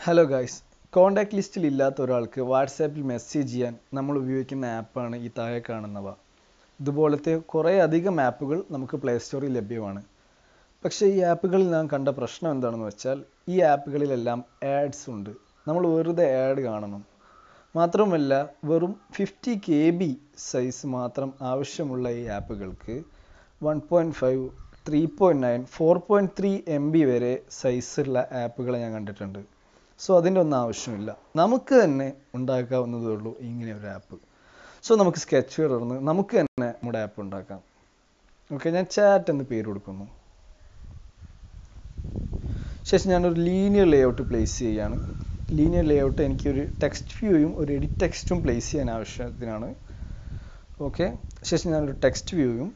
Hello guys, contact ലിസ്റ്റിൽ ഇല്ലാത്ത ഒരാൾക്ക് വാട്സാപ്പിൽ മെസ്സേജ് ചെയ്യാൻ നമ്മൾ ഉപയോഗിക്കുന്ന ആപ്പാണ് ഈ താഴെ കാണുന്നവ. ഇതുപോലത്തെ കുറേ അധികം ആപ്പുകൾ നമുക്ക് പ്ലേ സ്റ്റോറിൽ ലഭ്യമാണ്. പക്ഷേ ഈ ആപ്പുകളിൽ നാം കണ്ട പ്രശ്നം എന്താണെന്ന് വെച്ചാൽ ഈ ആപ്പുകളിലെല്ലാം ആഡ്സ് ഉണ്ട്. നമ്മൾ വെറുതെ ആഡ് കാണണം. മാത്രമല്ല വെറും 50 KB സൈസ് മാത്രം ആവശ്യമുള്ള ഈ ആപ്പുകൾക്ക് 1.5, 3.9, 4.3 MB വരെ സൈസുള്ള ആപ്പുകളെ ഞാൻ കണ്ടിട്ടുണ്ട്. സോ അതിൻ്റെ ഒന്നും ആവശ്യമില്ല, നമുക്ക് തന്നെ ഉണ്ടാക്കാവുന്നതേ ഉള്ളൂ ഇങ്ങനെ ഒരു ആപ്പ്. സോ നമുക്ക് സ്കെച്ച്വെയർ തുറന്ന് നമുക്ക് തന്നെ നമ്മുടെ ആപ്പ് ഉണ്ടാക്കാം. ഓക്കെ, ഞാൻ ചാറ്റ് എന്ന് പേര് കൊടുക്കുന്നു. ശേഷം ഞാനൊരു ലീനിയർ ലേഔട്ട് പ്ലേസ് ചെയ്യുകയാണ്. ലീനിയർ ലേഔട്ട് എനിക്കൊരു ടെക്സ്റ്റ് വ്യൂയും ഒരു എഡിറ്റ് ടെക്സ്റ്റും പ്ലേസ് ചെയ്യാൻ ആവശ്യത്തിനാണ്. ഓക്കെ, ശേഷം ഞാനൊരു ടെക്സ്റ്റ് വ്യൂയും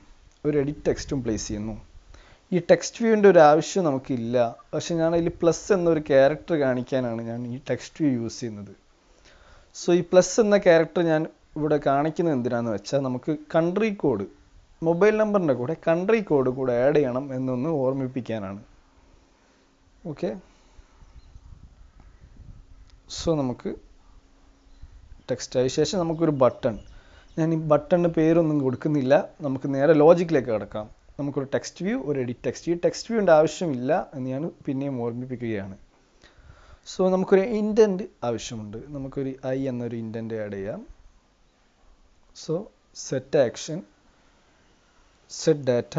ഒരു എഡിറ്റ് ടെക്സ്റ്റും പ്ലേസ് ചെയ്യുന്നു. ഈ ടെക്സ്റ്റ് വ്യൂവിൻ്റെ ഒരു ആവശ്യം നമുക്കില്ല, പക്ഷെ ഞാൻ അതിൽ പ്ലസ് എന്നൊരു ക്യാരക്ടർ കാണിക്കാനാണ് ഞാൻ ഈ ടെക്സ്റ്റ് വ്യൂ യൂസ് ചെയ്യുന്നത്. സോ ഈ പ്ലസ് എന്ന ക്യാരക്ടർ ഞാൻ ഇവിടെ കാണിക്കുന്നത് എന്തിനാണെന്ന് വെച്ചാൽ നമുക്ക് കൺട്രി കോഡ്, മൊബൈൽ നമ്പറിൻ്റെ കൂടെ കൺട്രി കോഡ് കൂടെ ആഡ് ചെയ്യണം എന്നൊന്ന് ഓർമ്മിപ്പിക്കാനാണ്. ഓക്കെ, സോ നമുക്ക് ടെക്സ്റ്റ് ആയ ശേഷം നമുക്കൊരു ബട്ടൺ, ഞാൻ ഈ ബട്ടണിന് പേരൊന്നും കൊടുക്കുന്നില്ല, നമുക്ക് നേരെ ലോജിക്കിലേക്ക് കിടക്കാം. നമുക്കൊരു ടെക്സ്റ്റ് വ്യൂ, ഒരു എഡിറ്റ് ടെക്സ്റ്റ്. ഈ ടെക്സ്റ്റ് വ്യൂവിൻ്റെ ആവശ്യമില്ല എന്ന് ഞാൻ പിന്നെയും ഓർമ്മിപ്പിക്കുകയാണ്. സോ നമുക്കൊരു ഇൻഡൻറ്റ് ആവശ്യമുണ്ട്. നമുക്കൊരു ഐ എന്നൊരു ഇൻഡൻറ്റ് ആഡ് ചെയ്യാം. So set action, set data,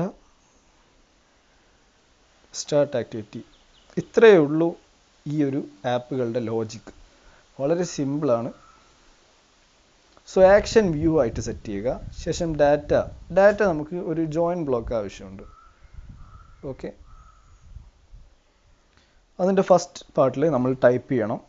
start activity. ഇത്രയേ ഉള്ളൂ ഈ ഒരു ആപ്പുകളുടെ ലോജിക്ക്. വളരെ സിമ്പിളാണ്. സോ ആക്ഷൻ വ്യൂ ആയിട്ട് സെറ്റ് ചെയ്യുക. ശേഷം ഡാറ്റ നമുക്ക് ഒരു ജോയിൻ ബ്ലോക്ക് ആവശ്യമുണ്ട്. ഓക്കെ, അതിൻ്റെ ഫസ്റ്റ് പാർട്ടിൽ നമ്മൾ ടൈപ്പ് ചെയ്യണം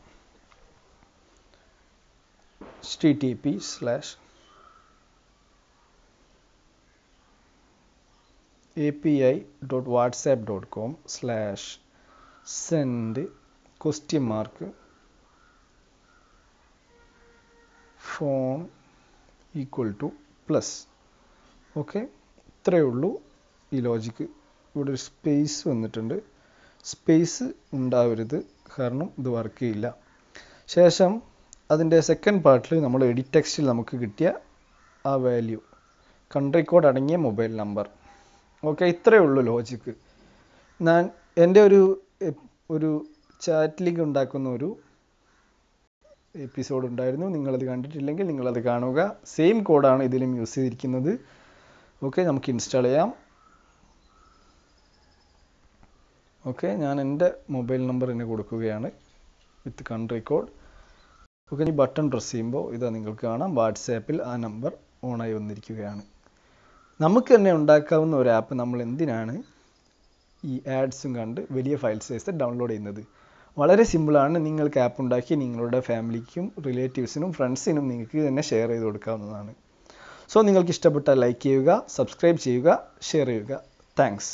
http://api.whatsapp.com/send phone +. ഓക്കെ, ഇത്രയേ ഉള്ളൂ ഈ ലോജിക്ക്. ഇവിടെ ഒരു സ്പേസ് വന്നിട്ടുണ്ട്. സ്പേസ് ഉണ്ടാവരുത്, കാരണം ഇത് വർക്ക് ചെയ്യില്ല. ശേഷം അതിൻ്റെ സെക്കൻഡ് പാർട്ടിൽ നമ്മൾ എഡിറ്റ് ടെക്സ്റ്റിൽ നമുക്ക് കിട്ടിയ ആ വാല്യൂ, കൺട്രി കോഡ് അടങ്ങിയ മൊബൈൽ നമ്പർ. ഓക്കെ, ഇത്രയേ ഉള്ളൂ ലോജിക്ക്. ഞാൻ എൻ്റെ ഒരു ചാറ്റ് ലിങ്ക് ഉണ്ടാക്കുന്ന ഒരു എപ്പിസോഡ് ഉണ്ടായിരുന്നു. നിങ്ങളത് കണ്ടിട്ടില്ലെങ്കിൽ നിങ്ങളത് കാണുക. സെയിം കോഡാണ് ഇതിലും യൂസ് ചെയ്തിരിക്കുന്നത്. ഓക്കെ, നമുക്ക് ഇൻസ്റ്റാൾ ചെയ്യാം. ഓക്കെ, ഞാൻ എൻ്റെ മൊബൈൽ നമ്പർ തന്നെ കൊടുക്കുകയാണ് വിത്ത് കൺട്രി കോഡ്. ഓക്കെ, ഈ ബട്ടൺ പ്രസ് ചെയ്യുമ്പോൾ ഇതാ നിങ്ങൾക്ക് കാണാം, വാട്സാപ്പിൽ ആ നമ്പർ ഓണായി വന്നിരിക്കുകയാണ്. നമുക്ക് തന്നെ ഉണ്ടാക്കാവുന്ന ഒരു ആപ്പ് നമ്മൾ എന്തിനാണ് ഈ ആഡ്സും കണ്ട് വലിയ ഫയൽ സൈസ് ഡൗൺലോഡ് ചെയ്യുന്നത്? വളരെ സിമ്പിളാണ്. നിങ്ങൾക്ക് ആപ്പ് ഉണ്ടാക്കി നിങ്ങളുടെ ഫാമിലിക്കും റിലേറ്റീവ്സിനും ഫ്രണ്ട്സിനും നിങ്ങൾക്ക് തന്നെ ഷെയർ ചെയ്ത് കൊടുക്കാവുന്നതാണ്. സോ നിങ്ങൾക്ക് ഇഷ്ടപ്പെട്ടാൽ ലൈക്ക് ചെയ്യുക, സബ്സ്ക്രൈബ് ചെയ്യുക, ഷെയർ ചെയ്യുക. താങ്ക്സ്.